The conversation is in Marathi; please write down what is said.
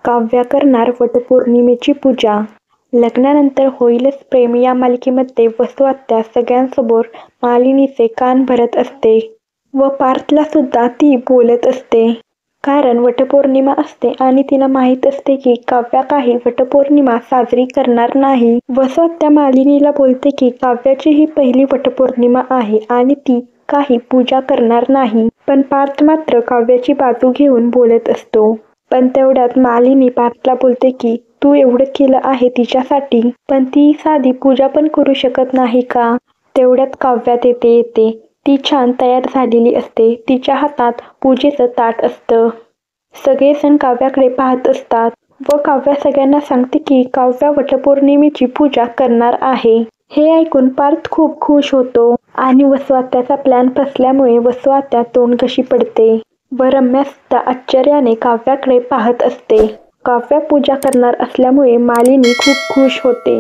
काव्या करणार वटपौर्णिमेची पूजा. लग्नानंतर होईलच प्रेम या मालिकेमध्ये वसू आत्या सगळ्यांसमोर मालिनीचे कान भरत असते व पार्थला सुद्धा ती बोलत असते. कारण वटपौर्णिमा असते आणि तिला माहीत असते की काव्या काही वटपौर्णिमा साजरी करणार नाही. वसू आत्या मालिनीला बोलते की काव्याची ही पहिली वटपौर्णिमा आहे आणि ती काही पूजा करणार नाही. पण पार्थ मात्र काव्याची बाजू घेऊन बोलत असतो. पण तेवढ्यात मालिनी पार्थला बोलते की तू एवढं केलं आहे तिच्यासाठी, पण ती साधी पूजा पण करू शकत नाही का? तेवढ्यात काव्या तेथे येते. ती छान तयार झालेली असते. तिच्या हातात पूजेचं ताट असतं. सगळेजण काव्याकडे पाहत असतात व काव्या सगळ्यांना सांगते की काव्या वटपौर्णिमेची पूजा करणार आहे. हे ऐकून पार्थ खूप खुश होतो आणि वसू आत्याचा प्लॅन फसल्यामुळे वसू आत्या तोंडघशी पडते व रम्या सुद्धा आश्चर्याने काव्याकडे पाहत असते. काव्या पूजा करणार असल्यामुळे मालिनी खूप खुश होते.